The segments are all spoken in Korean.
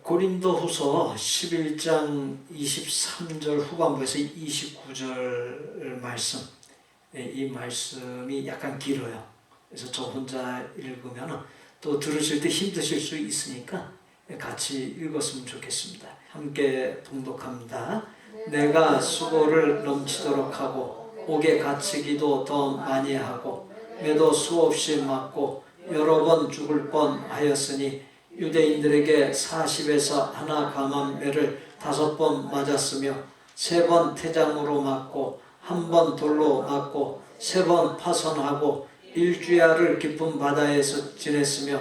고린도후서 11장 23절 후반부에서 29절 말씀, 이 말씀이 약간 길어요. 그래서 저 혼자 읽으면 또 들으실 때 힘드실 수 있으니까 같이 읽었으면 좋겠습니다. 함께 봉독합니다. 내가 수고를 넘치도록 하고 옥에 갇히기도 더 많이 하고 매도 수없이 맞고 여러 번 죽을 뻔하였으니 유대인들에게 40에서 하나 감한 매를 5번 맞았으며 3번 태장으로 맞고 1번 돌로 맞고 3번 파선하고 일주야를 깊은 바다에서 지냈으며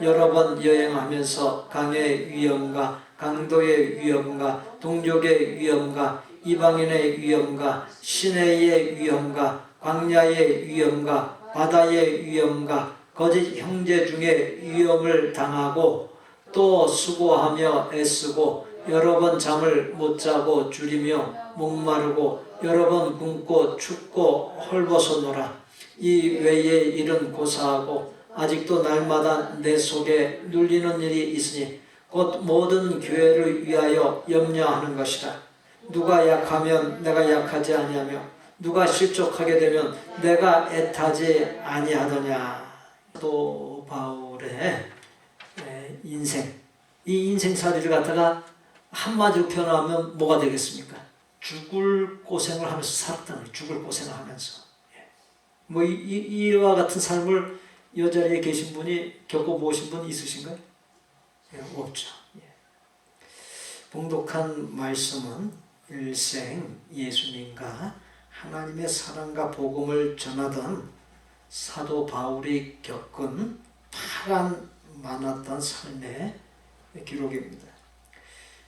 여러 번 여행하면서 강의 위험과 강도의 위험과 동족의 위험과 이방인의 위험과 시내의 위험과 광야의 위험과 바다의 위험과 거짓 형제 중에 위험을 당하고 또 수고하며 애쓰고 여러 번 잠을 못 자고 줄이며 목마르고 여러 번 굶고 춥고 헐벗었노라. 이 외의 일은 고사하고 아직도 날마다 내 속에 눌리는 일이 있으니 곧 모든 교회를 위하여 염려하는 것이라. 누가 약하면 내가 약하지 아니하며 누가 실족하게 되면 내가 애타지 아니하더냐. 또 바울의 인생, 이 인생살이를 갖다가 한마디로 표현하면 뭐가 되겠습니까? 죽을 고생을 하면서 살았다는 거예요. 죽을 고생을 하면서. 뭐 이와 같은 삶을 이 자리에 계신 분이 겪어보신 분 있으신가요? 없죠. 봉독한 말씀은 일생 예수님과 하나님의 사랑과 복음을 전하던 사도 바울이 겪은 파란 많았던 삶의 기록입니다.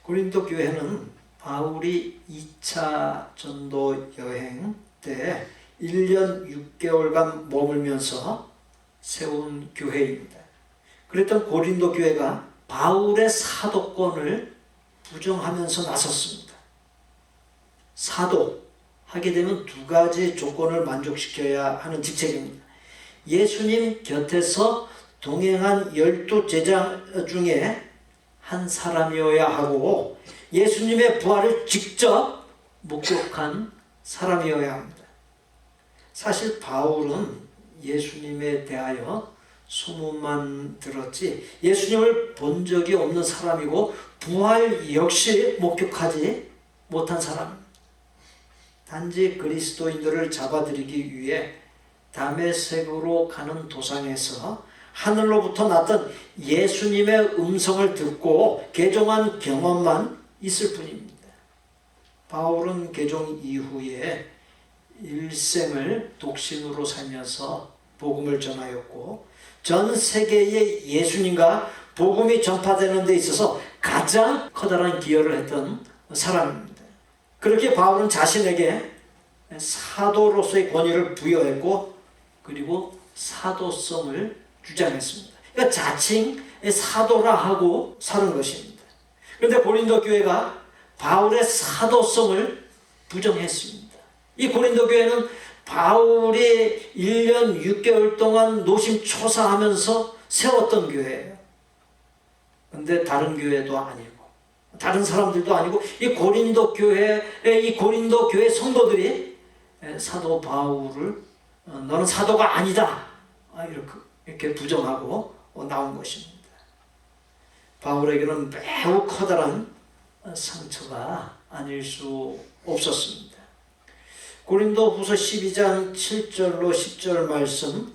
고린도 교회는 바울이 2차 전도 여행 때 1년 6개월간 머물면서 세운 교회입니다. 그랬던 고린도 교회가 바울의 사도권을 부정하면서 나섰습니다. 사도 하게 되면 2가지 조건을 만족시켜야 하는 직책입니다. 예수님 곁에서 동행한 12제자 중에 한 사람이어야 하고 예수님의 부활을 직접 목격한 사람이어야 합니다. 사실 바울은 예수님에 대하여 소문만 들었지 예수님을 본 적이 없는 사람이고 부활 역시 목격하지 못한 사람입니다. 단지 그리스도인들을 잡아들이기 위해 다메섹으로 가는 도상에서 하늘로부터 났던 예수님의 음성을 듣고 개종한 경험만 있을 뿐입니다. 바울은 개종 이후에 일생을 독신으로 살면서 복음을 전하였고 전 세계에 예수님과 복음이 전파되는 데 있어서 가장 커다란 기여를 했던 사람입니다. 그렇게 바울은 자신에게 사도로서의 권위를 부여했고 그리고 사도성을 주장했습니다. 그러니까 자칭 사도라 하고 사는 것입니다. 그런데 고린도 교회가 바울의 사도성을 부정했습니다. 이 고린도 교회는 바울이 1년 6개월 동안 노심초사하면서 세웠던 교회예요. 그런데 다른 교회도 아니고 다른 사람들도 아니고 이 고린도 교회 성도들이 사도 바울을 너는 사도가 아니다 이렇게 부정하고 나온 것입니다. 바울에게는 매우 커다란 상처가 아닐 수 없었습니다. 고린도후서 12장 7절로 10절 말씀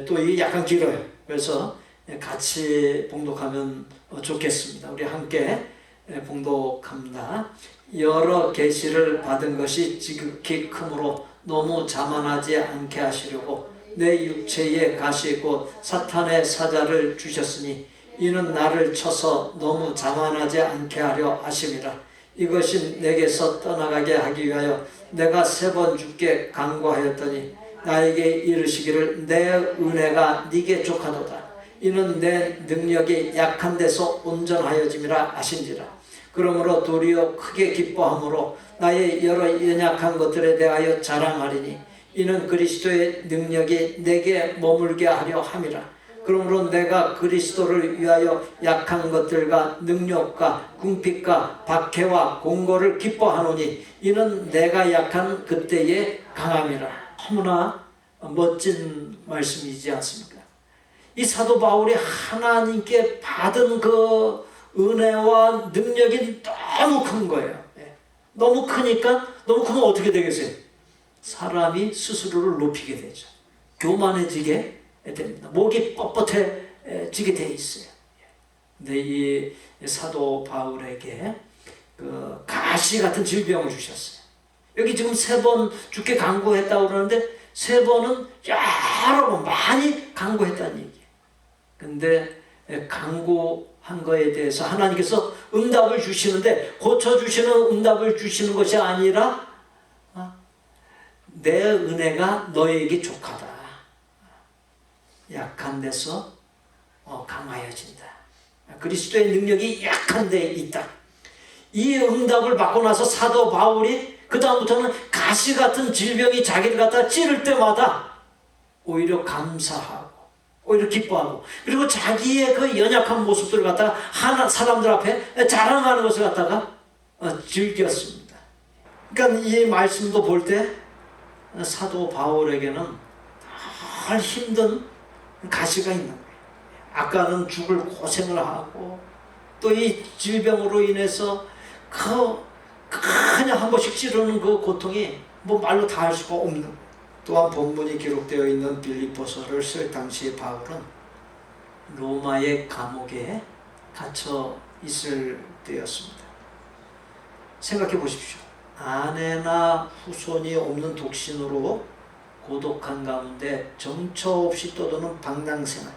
또 이게 약간 길어요. 그래서 같이 봉독하면 좋겠습니다. 우리 함께 봉독합니다. 여러 계시를 받은 것이 지극히 크므로 너무 자만하지 않게 하시려고 내 육체에 가시고 사탄의 사자를 주셨으니 이는 나를 쳐서 너무 자만하지 않게 하려 하심이라. 이것이 내게서 떠나가게 하기 위하여 내가 3번 주께 간구하였더니 나에게 이르시기를 내 은혜가 네게 족하도다. 이는 내 능력이 약한 데서 온전하여짐이라 하신지라. 그러므로 도리어 크게 기뻐함으로 나의 여러 연약한 것들에 대하여 자랑하리니 이는 그리스도의 능력이 내게 머물게 하려 함이라. 그러므로 내가 그리스도를 위하여 약한 것들과 능력과 궁핍과 박해와 공고를 기뻐하노니 이는 내가 약한 그때의 강함이라. 너무나 멋진 말씀이지 않습니까? 이 사도 바울이 하나님께 받은 그 은혜와 능력이 너무 큰 거예요. 너무 크니까, 너무 크면 어떻게 되겠어요? 사람이 스스로를 높이게 되죠. 교만해지게 됩니다. 목이 뻣뻣해지게 돼 있어요. 근데 이 사도 바울에게 그 가시 같은 질병을 주셨어요. 여기 지금 3번 죽게 간구했다고 그러는데 3번은 여러 번 많이 간구했다는 얘기예요. 근데 간구한 거에 대해서 하나님께서 응답을 주시는데 고쳐주시는 응답을 주시는 것이 아니라 내 은혜가 너에게 족하다. 약한 데서 강하여진다. 그리스도의 능력이 약한 데에 있다. 이 응답을 받고 나서 사도 바울이 그 다음부터는 가시 같은 질병이 자기를 갖다 찌를 때마다 오히려 감사하고 오히려 기뻐하고 그리고 자기의 그 연약한 모습들을 갖다가 사람들 앞에 자랑하는 것을 갖다가 즐겼습니다. 그러니까 이 말씀도 볼 때 사도 바울에게는 늘 힘든 가시가 있는 거예요. 아까는 죽을 고생을 하고 또 이 질병으로 인해서 그냥 한 번씩 찌르는 그 고통이 뭐 말로 다 할 수가 없는 거예요. 또한 본문이 기록되어 있는 빌립보서를 쓸 당시에 바울은 로마의 감옥에 갇혀 있을 때였습니다. 생각해 보십시오. 아내나 후손이 없는 독신으로 고독한 가운데 정처 없이 떠도는 방랑생활,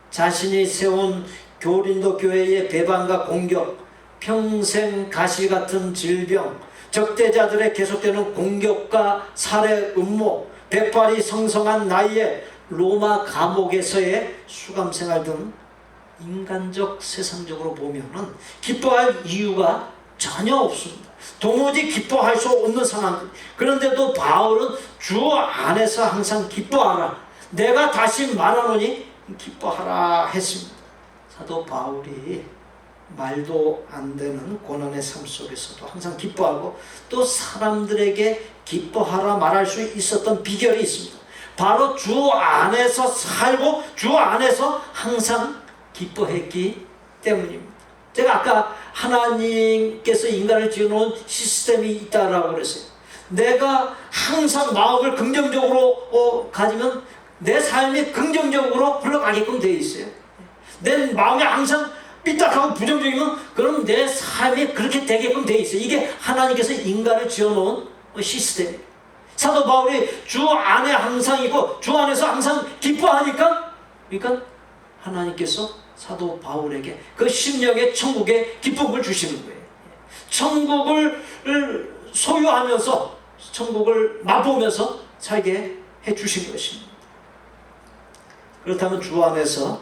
자신이 세운 고린도 교회의 배반과 공격, 평생 가시 같은 질병, 적대자들의 계속되는 공격과 살해 음모, 백발이 성성한 나이에 로마 감옥에서의 수감생활 등 인간적 세상적으로 보면은 기뻐할 이유가 전혀 없습니다. 도무지 기뻐할 수 없는 상황. 그런데도 바울은 주 안에서 항상 기뻐하라. 내가 다시 말하노니 기뻐하라 했습니다. 사도 바울이 말도 안 되는 고난의 삶 속에서도 항상 기뻐하고 또 사람들에게 기뻐하라 말할 수 있었던 비결이 있습니다. 바로 주 안에서 살고 주 안에서 항상 기뻐했기 때문입니다. 제가 아까 하나님께서 인간을 지어놓은 시스템이 있다라고 그랬어요. 내가 항상 마음을 긍정적으로 가지면 내 삶이 긍정적으로 흘러가게끔 되어 있어요. 내 마음이 항상 삐딱하고 부정적이면 그럼 내 삶이 그렇게 되게끔 되어 있어요. 이게 하나님께서 인간을 지어놓은 시스템입니다. 사도 바울이 주 안에 항상 있고 주 안에서 항상 기뻐하니까 그러니까 하나님께서 사도 바울에게 그 심령의 천국의 기쁨을 주시는 거예요. 천국을 소유하면서 천국을 맛보면서 살게 해주신 것입니다. 그렇다면 주 안에서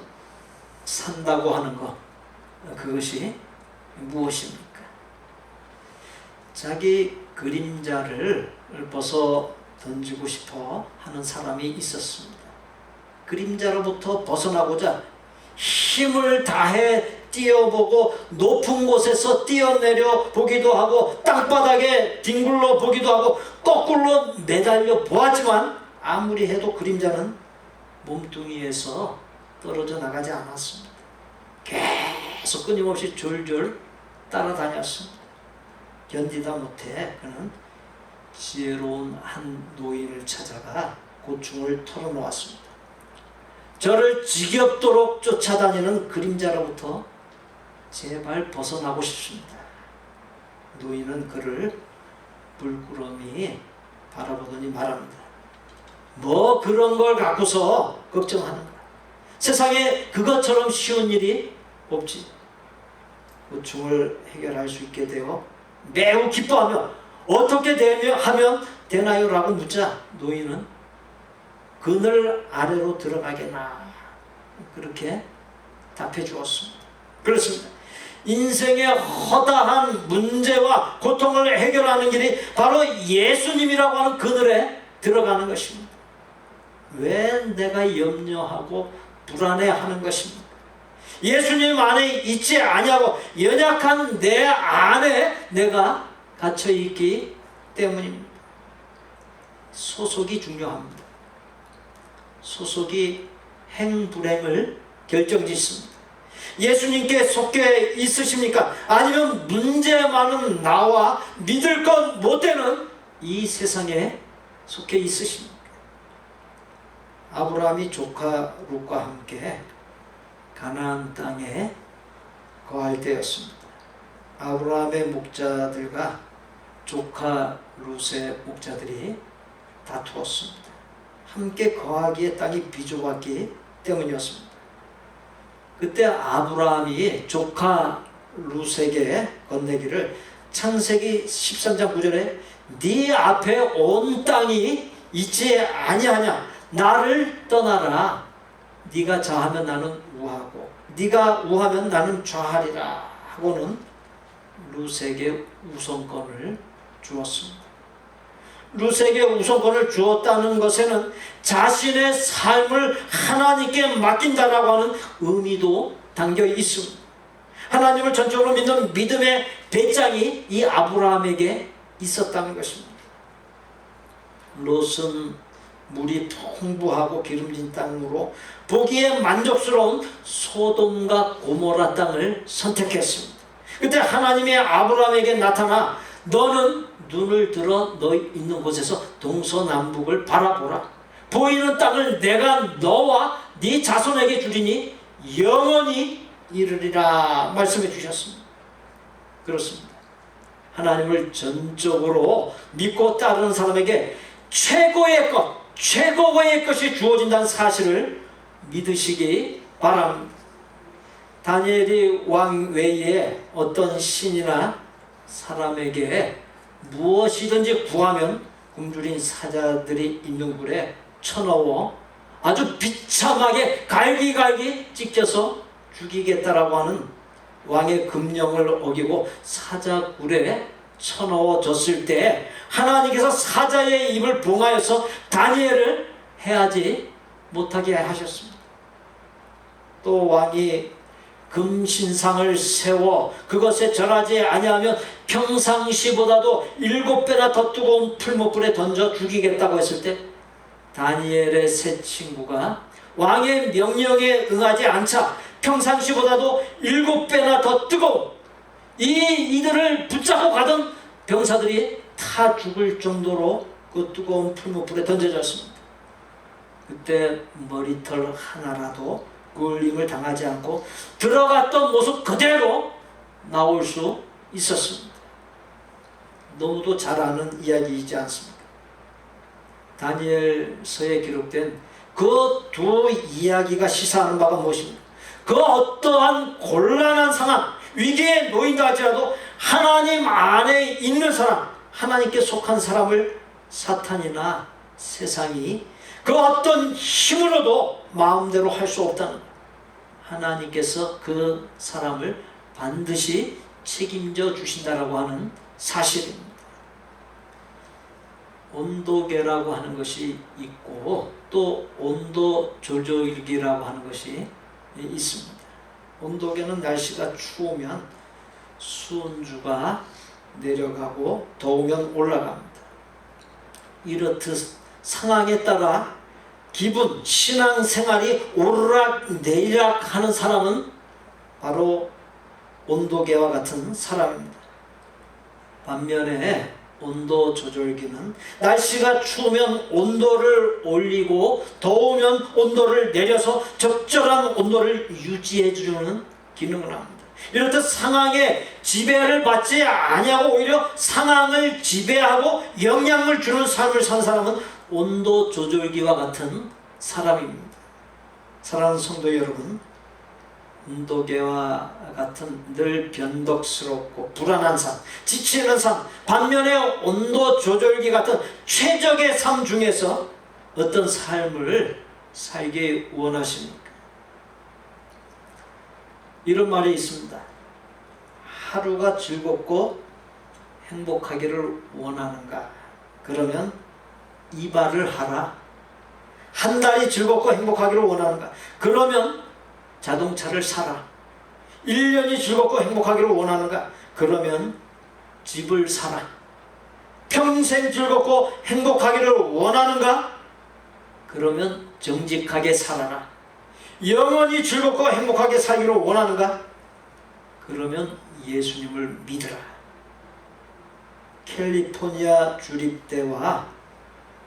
산다고 하는 것, 그것이 무엇입니까? 자기 그림자를 벗어 던지고 싶어 하는 사람이 있었습니다. 그림자로부터 벗어나고자 힘을 다해 뛰어보고 높은 곳에서 뛰어내려 보기도 하고 땅바닥에 뒹굴러 보기도 하고 거꾸로 매달려 보았지만 아무리 해도 그림자는 몸뚱이에서 떨어져 나가지 않았습니다. 계속 끊임없이 졸졸 따라다녔습니다. 견디다 못해 그는 지혜로운 한 노인을 찾아가 고충을 털어놓았습니다. 저를 지겹도록 쫓아다니는 그림자로부터 제발 벗어나고 싶습니다. 노인은 그를 물끄러미 바라보더니 말합니다. 뭐 그런 걸 갖고서 걱정하는가? 세상에 그것처럼 쉬운 일이 없지. 고충을 해결할 수 있게 되어 매우 기뻐하며 어떻게 하면 되나요? 라고 묻자 노인은 그늘 아래로 들어가게나 그렇게 답해 주었습니다. 그렇습니다. 인생의 허다한 문제와 고통을 해결하는 길이 바로 예수님이라고 하는 그늘에 들어가는 것입니다. 왜 내가 염려하고 불안해하는 것입니다. 예수님 안에 있지 아니하고 연약한 내 안에 내가 갇혀 있기 때문입니다. 소속이 중요합니다. 소속이 행불행을 결정짓습니다. 예수님께 속해 있으십니까? 아니면 문제 많은 나와 믿을 것 못되는 이 세상에 속해 있으십니까? 아브라함이 조카 룻과 함께 가나안 땅에 거할 때였습니다. 아브라함의 목자들과 조카 룻의 목자들이 다투었습니다. 함께 거하기에 땅이 비좁았기 때문이었습니다. 그때 아브라함이 조카 룻에게 건네기를 창세기 13장 9절에 네 앞에 온 땅이 있지 아니하냐 나를 떠나라 네가 좌하면 나는 우하고 네가 우하면 나는 좌하리라 하고는 룻에게 우선권을 주었습니다. 룻에게 우선권을 주었다는 것에는 자신의 삶을 하나님께 맡긴다라고 하는 의미도 담겨 있습니다. 하나님을 전적으로 믿는 믿음의 배짱이 이 아브라함에게 있었다는 것입니다. 롯은 물이 풍부하고 기름진 땅으로 보기에 만족스러운 소돔과 고모라 땅을 선택했습니다. 그때 하나님이 아브라함에게 나타나 너는 눈을 들어 너 있는 곳에서 동서남북을 바라보라. 보이는 땅을 내가 너와 네 자손에게 주리니 영원히 이르리라 말씀해 주셨습니다. 그렇습니다. 하나님을 전적으로 믿고 따르는 사람에게 최고의 것이 주어진다는 사실을 믿으시기 바랍니다. 다니엘이 왕 외에 어떤 신이나 사람에게 무엇이든지 구하면 굶주린 사자들이 있는 굴에 쳐넣어 아주 비참하게 갈기갈기 찢겨서 죽이겠다라고 하는 왕의 금령을 어기고 사자굴에 쳐넣어졌을 때 하나님께서 사자의 입을 봉하여서 다니엘을 해하지 못하게 하셨습니다. 또 왕이 금신상을 세워 그것에 절하지 아니하면 평상시보다도 7배나 더 뜨거운 풀무불에 던져 죽이겠다고 했을 때 다니엘의 세 친구가 왕의 명령에 응하지 않자 평상시보다도 7배나 더 뜨거운 이들을 붙잡고 가던 병사들이 타 죽을 정도로 그 뜨거운 풀무불에 던져졌습니다. 그때 머리털 하나라도 굴림을 당하지 않고 들어갔던 모습 그대로 나올 수 있었습니다. 너무도 잘 아는 이야기이지 않습니까? 다니엘서에 기록된 그 두 이야기가 시사하는 바가 무엇입니까? 그 어떠한 곤란한 상황, 위기에 놓인다 할지라도 하나님 안에 있는 사람, 하나님께 속한 사람을 사탄이나 세상이 그 어떤 힘으로도 마음대로 할 수 없다는 거예요. 하나님께서 그 사람을 반드시 책임져 주신다라고 하는 사실입니다. 온도계라고 하는 것이 있고 또 온도 조절기라고 하는 것이 있습니다. 온도계는 날씨가 추우면 수온주가 내려가고 더우면 올라갑니다. 이렇듯 상황에 따라 기분, 신앙생활이 오르락내리락 하는 사람은 바로 온도계와 같은 사람입니다. 반면에 온도 조절기는 날씨가 추우면 온도를 올리고 더우면 온도를 내려서 적절한 온도를 유지해 주는 기능을 합니다. 이렇듯 상황에 지배를 받지 아니하고 오히려 상황을 지배하고 영향을 주는 삶을 산 사람은 온도 조절기와 같은 사람입니다. 사랑하는 성도 여러분, 온도계와 같은 늘 변덕스럽고 불안한 삶, 지치는 삶, 반면에 온도 조절기 같은 최적의 삶 중에서 어떤 삶을 살기 원하십니까? 이런 말이 있습니다. 하루가 즐겁고 행복하기를 원하는가? 그러면 이발을 하라. 한 달이 즐겁고 행복하기를 원하는가? 그러면 자동차를 사라. 1년이 즐겁고 행복하기를 원하는가? 그러면 집을 사라. 평생 즐겁고 행복하기를 원하는가? 그러면 정직하게 살아라. 영원히 즐겁고 행복하게 살기를 원하는가? 그러면 예수님을 믿으라. 캘리포니아 주립대와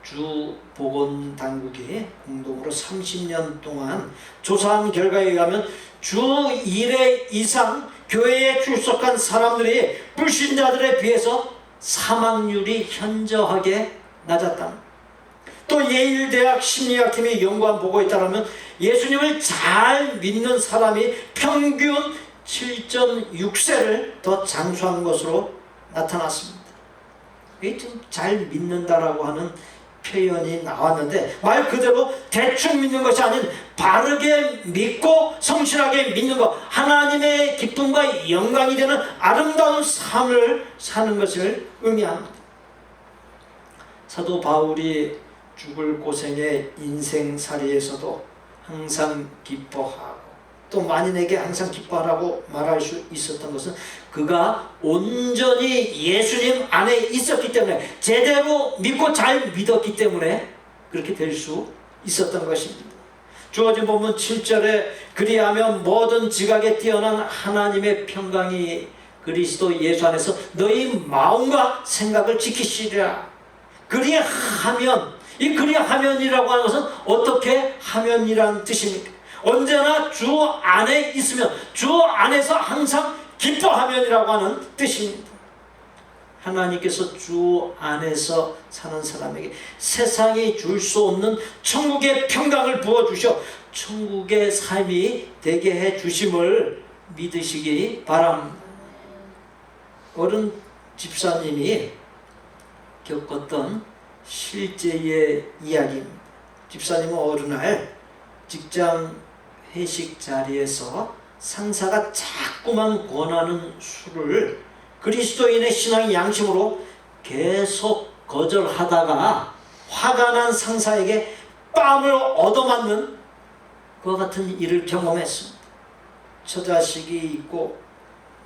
주 보건당국이 공동으로 30년 동안 조사한 결과에 의하면 주 1회 이상 교회에 출석한 사람들이 불신자들에 비해서 사망률이 현저하게 낮았다. 또 예일대학 심리학팀이 연구한 보고에 따르면 예수님을 잘 믿는 사람이 평균 7.6세를 더 장수한 것으로 나타났습니다. 이게 좀 잘 믿는다라고 하는 표현이 나왔는데 말 그대로 대충 믿는 것이 아닌 바르게 믿고 성실하게 믿는 것, 하나님의 기쁨과 영광이 되는 아름다운 삶을 사는 것을 의미합니다. 사도 바울이 죽을 고생의 인생살이에서도 항상 기뻐하고 또 만인에게 항상 기뻐하라고 말할 수 있었던 것은 그가 온전히 예수님 안에 있었기 때문에, 제대로 믿고 잘 믿었기 때문에 그렇게 될 수 있었던 것입니다. 주어진 본문 7절에 그리하면 모든 지각에 뛰어난 하나님의 평강이 그리스도 예수 안에서 너희 마음과 생각을 지키시리라. 그리하면, 이 그리하면이라고 하는 것은 어떻게 하면이란 뜻입니까? 언제나 주 안에 있으면, 주 안에서 항상 기뻐하면이라고 하는 뜻입니다. 하나님께서 주 안에서 사는 사람에게 세상이 줄 수 없는 천국의 평강을 부어주셔 천국의 삶이 되게 해 주심을 믿으시기 바랍니다. 어른 집사님이 겪었던 실제의 이야기입니다. 집사님은 어느 날 직장 회식 자리에서 상사가 자꾸만 권하는 술을 그리스도인의 신앙의 양심으로 계속 거절하다가 화가 난 상사에게 뺨을 얻어맞는 그와 같은 일을 경험했습니다. 처자식이 있고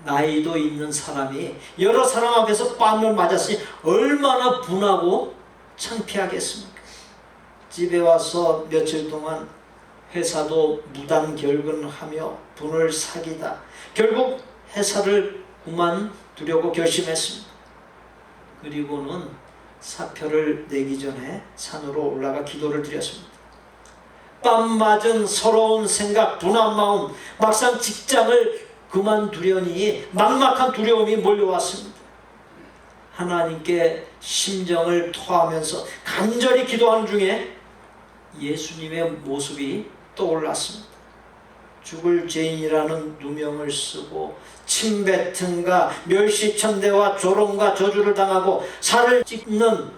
나이도 있는 사람이 여러 사람 앞에서 뺨을 맞았으니 얼마나 분하고 창피하겠습니까? 집에 와서 며칠 동안 회사도 무단결근하며 분을 사귀다 결국 회사를 그만두려고 결심했습니다. 그리고는 사표를 내기 전에 산으로 올라가 기도를 드렸습니다. 뺨 맞은 서러운 생각, 분한 마음, 막상 직장을 그만두려니 막막한 두려움이 몰려왔습니다. 하나님께 심정을 토하면서 간절히 기도하는 중에 예수님의 모습이 떠올랐습니다. 죽을 죄인이라는 누명을 쓰고 침뱉음과 멸시천대와 조롱과 저주를 당하고 살을 찢는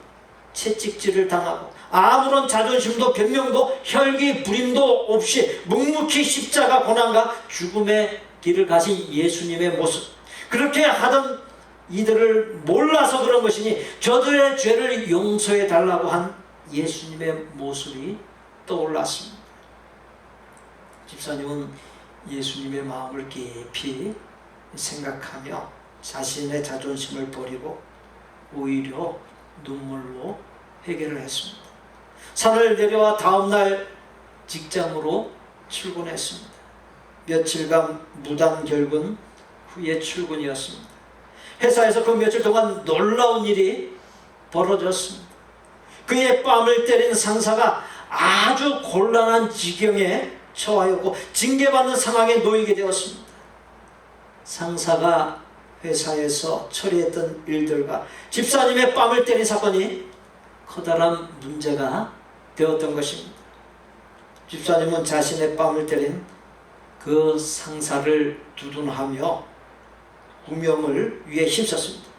채찍질을 당하고 아무런 자존심도 변명도 혈기 부림도 없이 묵묵히 십자가 고난과 죽음의 길을 가신 예수님의 모습, 그렇게 하던 이들을 몰라서 그런 것이니 저들의 죄를 용서해 달라고 한 예수님의 모습이 떠올랐습니다. 집사님은 예수님의 마음을 깊이 생각하며 자신의 자존심을 버리고 오히려 눈물로 회개를 했습니다. 산을 내려와 다음날 직장으로 출근했습니다. 며칠간 무단결근 후에 출근이었습니다. 회사에서 그 며칠 동안 놀라운 일이 벌어졌습니다. 그의 뺨을 때린 상사가 아주 곤란한 지경에 처하였고 징계받는 상황에 놓이게 되었습니다. 상사가 회사에서 처리했던 일들과 집사님의 뺨을 때린 사건이 커다란 문제가 되었던 것입니다. 집사님은 자신의 뺨을 때린 그 상사를 두둔하며 구명을 위해 힘썼습니다.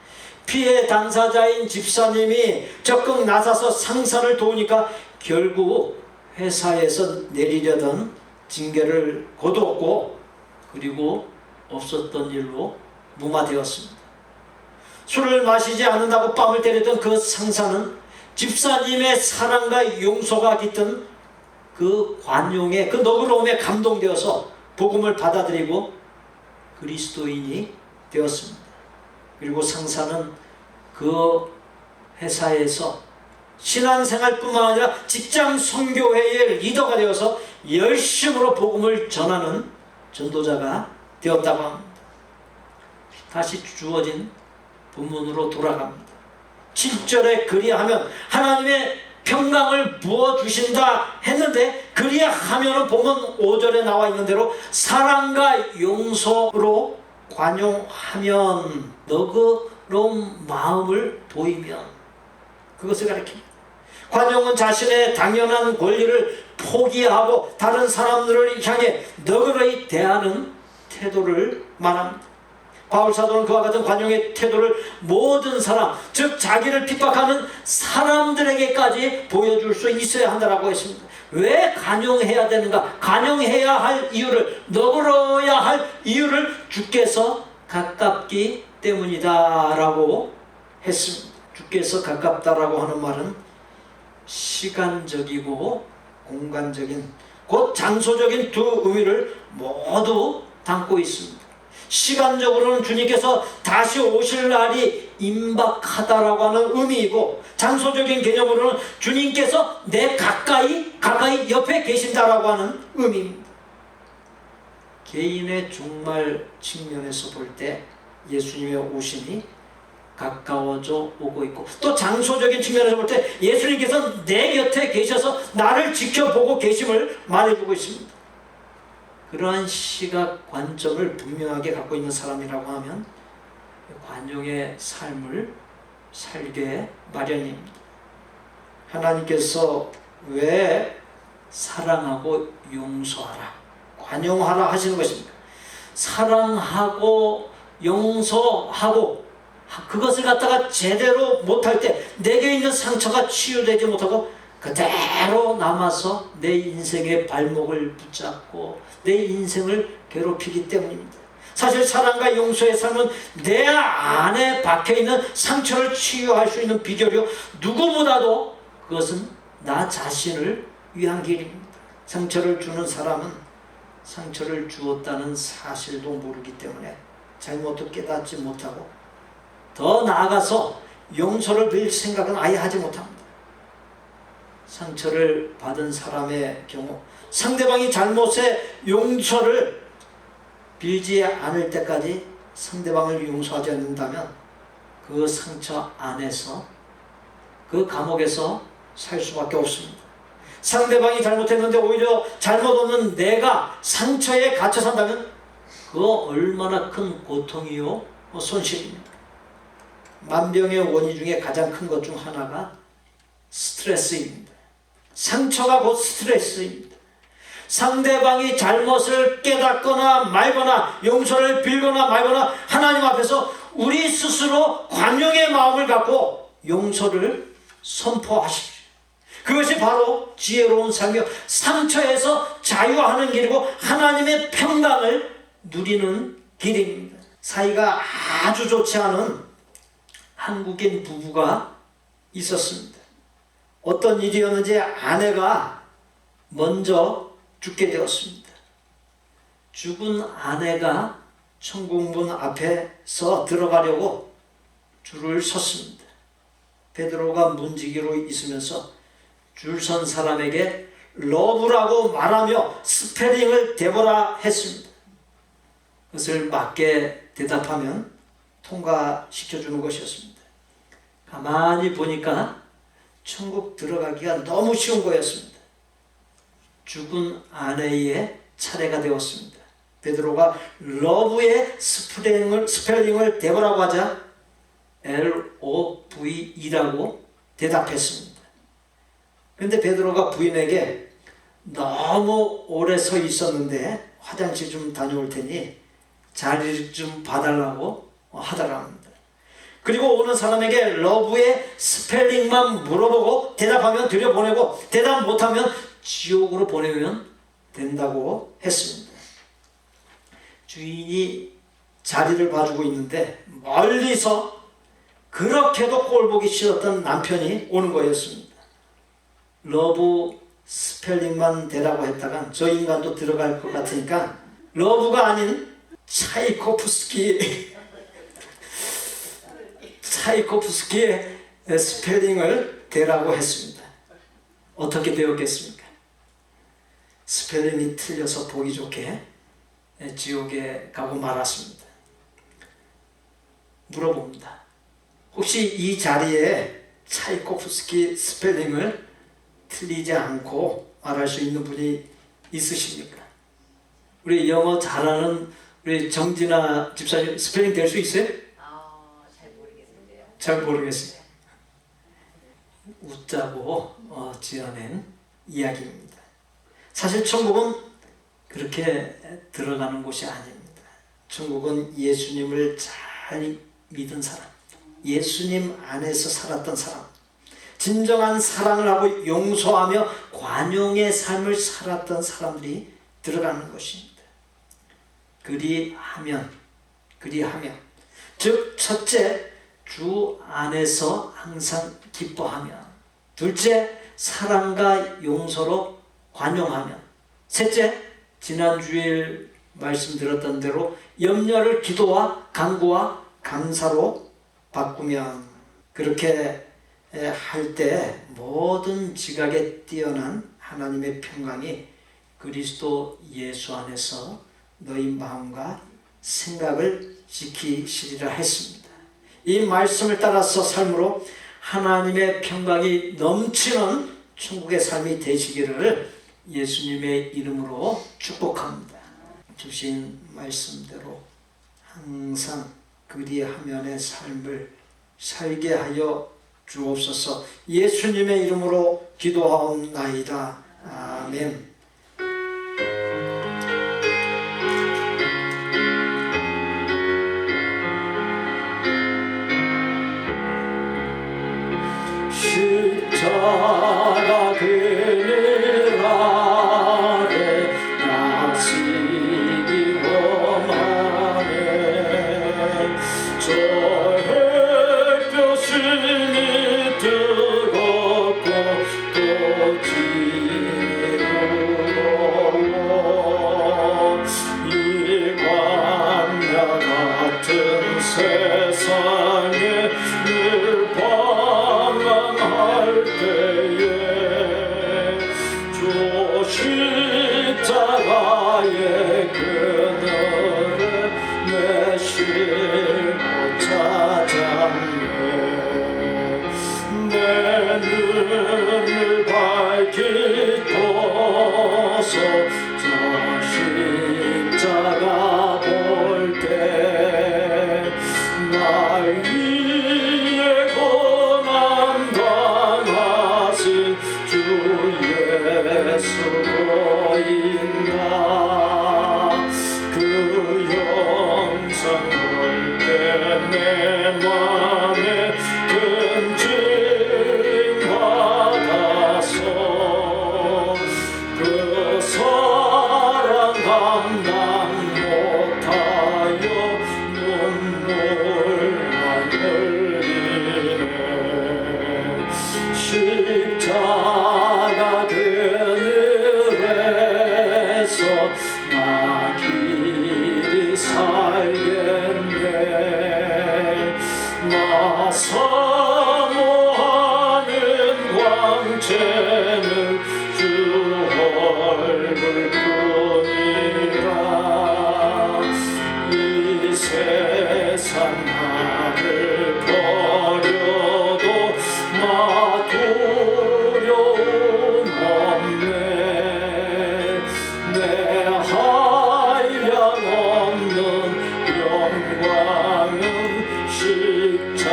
피해 당사자인 집사님이 적극 나서서 상사를 도우니까 결국 회사에서 내리려던 징계를 거두었고 그리고 없었던 일로 무마되었습니다. 술을 마시지 않는다고 뺨을 때렸던 그 상사는 집사님의 사랑과 용서가 깃든 그 관용에 그 너그러움에 감동되어서 복음을 받아들이고 그리스도인이 되었습니다. 그리고 상사는 그 회사에서 신앙생활뿐만 아니라 직장 선교회의 리더가 되어서 열심으로 복음을 전하는 전도자가 되었다고 합니다. 다시 주어진 본문으로 돌아갑니다. 7절에 그리하면 하나님의 평강을 부어주신다 했는데, 그리하면은 보면 5절에 나와 있는 대로 사랑과 용서로 관용하면, 너그러운 마음을 보이면, 그것을 가리킵니다. 관용은 자신의 당연한 권리를 포기하고 다른 사람들을 향해 너그러이 대하는 태도를 말합니다. 바울 사도는 그와 같은 관용의 태도를 모든 사람, 즉 자기를 핍박하는 사람들에게까지 보여줄 수 있어야 한다라고 했습니다. 왜 관용해야 되는가? 관용해야 할 이유를, 너그러워야 할 이유를 주께서 가깝기 때문이다 라고 했습니다. 주께서 가깝다라고 하는 말은 시간적이고 공간적인, 곧 장소적인 두 의미를 모두 담고 있습니다. 시간적으로는 주님께서 다시 오실 날이 임박하다라고 하는 의미이고, 장소적인 개념으로는 주님께서 내 가까이 옆에 계신다라고 하는 의미입니다. 개인의 종말 측면에서 볼 때 예수님의 오심이 가까워져 오고 있고, 또 장소적인 측면에서 볼 때 예수님께서 내 곁에 계셔서 나를 지켜보고 계심을 말해주고 있습니다. 그러한 시각 관점을 분명하게 갖고 있는 사람이라고 하면 관용의 삶을 살게 마련입니다. 하나님께서 왜 사랑하고 용서하라, 관용하라 하시는 것입니까? 사랑하고 용서하고 그것을 갖다가 제대로 못할 때 내게 있는 상처가 치유되지 못하고 그대로 남아서 내 인생의 발목을 붙잡고 내 인생을 괴롭히기 때문입니다. 사실 사랑과 용서의 삶은 내 안에 박혀있는 상처를 치유할 수 있는 비결이요, 누구보다도 그것은 나 자신을 위한 길입니다. 상처를 주는 사람은 상처를 주었다는 사실도 모르기 때문에 잘못도 깨닫지 못하고, 더 나아가서 용서를 빌 생각은 아예 하지 못합니다. 상처를 받은 사람의 경우 상대방이 잘못에 용서를 빌지 않을 때까지 상대방을 용서하지 않는다면 그 상처 안에서, 그 감옥에서 살 수밖에 없습니다. 상대방이 잘못했는데 오히려 잘못 없는 내가 상처에 갇혀 산다면 그거 얼마나 큰 고통이요 손실입니다. 만병의 원인 중에 가장 큰 것 중 하나가 스트레스입니다. 상처가 곧 스트레스입니다. 상대방이 잘못을 깨닫거나 말거나 용서를 빌거나 말거나 하나님 앞에서 우리 스스로 관용의 마음을 갖고 용서를 선포하십시오. 그것이 바로 지혜로운 삶이요, 상처에서 자유하는 길이고 하나님의 평강을 누리는 길입니다. 사이가 아주 좋지 않은 한국인 부부가 있었습니다. 어떤 일이었는지 아내가 먼저 죽게 되었습니다. 죽은 아내가 천국문 앞에서 들어가려고 줄을 섰습니다. 베드로가 문지기로 있으면서 줄 선 사람에게 러브라고 말하며 스페링을 대보라 했습니다. 그것을 맞게 대답하면 통과시켜주는 것이었습니다. 가만히 보니까 천국 들어가기가 너무 쉬운 거였습니다. 죽은 아내의 차례가 되었습니다. 베드로가 러브의 스펠링을 대보라고 하자 LOVE라고 대답했습니다. 그런데 베드로가 부인에게 너무 오래 서 있었는데 화장실 좀 다녀올 테니 자리를 좀 봐달라고 하더랍니다. 그리고 오는 사람에게 러브의 스펠링만 물어보고 대답하면 들여보내고 대답 못하면 지옥으로 보내면 된다고 했습니다. 주인이 자리를 봐주고 있는데 멀리서 그렇게도 꼴보기 싫었던 남편이 오는 거였습니다. 러브 스펠링만 되라고 했다가 저 인간도 들어갈 것 같으니까 러브가 아닌 차이코프스키의 스펠링을 대라고 했습니다. 어떻게 되었겠습니까? 스펠링이 틀려서 보기 좋게 지옥에 가고 말았습니다. 물어봅니다. 혹시 이 자리에 차이코프스키 스펠링을 틀리지 않고 말할 수 있는 분이 있으십니까? 우리 영어 잘하는 우리 정진아 집사님 스펠링 될 수 있어요? 잘 모르겠는데요. 잘 모르겠어요. 웃자고 지어낸 이야기입니다. 사실 천국은 그렇게 들어가는 곳이 아닙니다. 천국은 예수님을 잘 믿은 사람, 예수님 안에서 살았던 사람, 진정한 사랑을 하고 용서하며 관용의 삶을 살았던 사람들이 들어가는 것입니다. 그리하면 즉 첫째, 주 안에서 항상 기뻐하면, 둘째, 사랑과 용서로 관용하면, 셋째, 지난 주일 말씀드렸던 대로 염려를 기도와 간구와 감사로 바꾸면, 그렇게 할 때 모든 지각에 뛰어난 하나님의 평강이 그리스도 예수 안에서 너희 마음과 생각을 지키시리라 했습니다. 이 말씀을 따라서 삶으로 하나님의 평강이 넘치는 천국의 삶이 되시기를 예수님의 이름으로 축복합니다. 주신 말씀대로 항상 그리하면의 삶을 살게 하여 주옵소서. 예수님의 이름으로 기도하옵나이다. 아멘. 십자가 그늘 아래 나시기 원하네. 저 햇볕이 뜨겁고 또 지루워. 이 광야 같은 세상에 늘 방황할 때에 주 십자가의 그늘에 내 쉴곳 찾았네. 내 눈을 밝히 떠서 저 십자가 볼 때 날 위해 고난 당하신 주 예수 보인다. 그 영상 볼 때 내 맘에 끈질 받아서 그 사랑 감당 못하여 눈물만 흘리네. 십자가 그늘에서 나 길이 살겠네. 나 사모하는 광채는 주 얼굴뿐이라. 이 세상 나를 버려도 나 두려움 없네. 내 한량 없는 영광은 십자가뿐이라.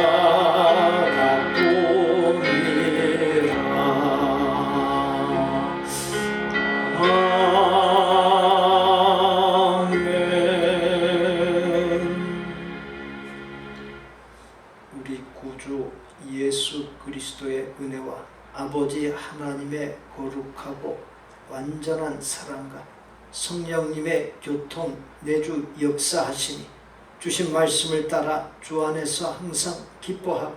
아멘. 우리 구주 예수 그리스도의 은혜와 아버지 하나님의 거룩하고 완전한 사랑과 성령님의 교통 내주 역사하시니 주신 말씀을 따라 주 안에서 항상 기뻐하고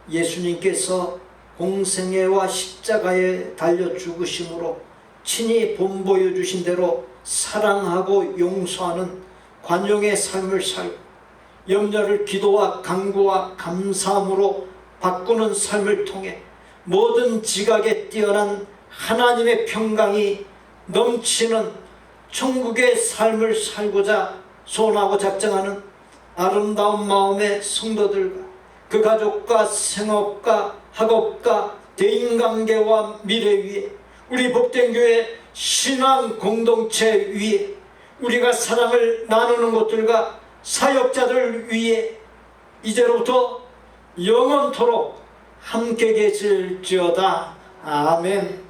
예수님께서 공생애와 십자가에 달려 죽으심으로 친히 본보여 주신 대로 사랑하고 용서하는 관용의 삶을 살고 염려를 기도와 간구와 감사함으로 바꾸는 삶을 통해 모든 지각에 뛰어난 하나님의 평강이 넘치는 천국의 삶을 살고자 소원하고 작정하는 아름다운 마음의 성도들과 그 가족과 생업과 학업과 대인관계와 미래 위에 우리 복된 교회 신앙 공동체 위에 우리가 사랑을 나누는 곳들과 사역자들 위에 이제로부터 영원토록 함께 계실지어다. 아멘.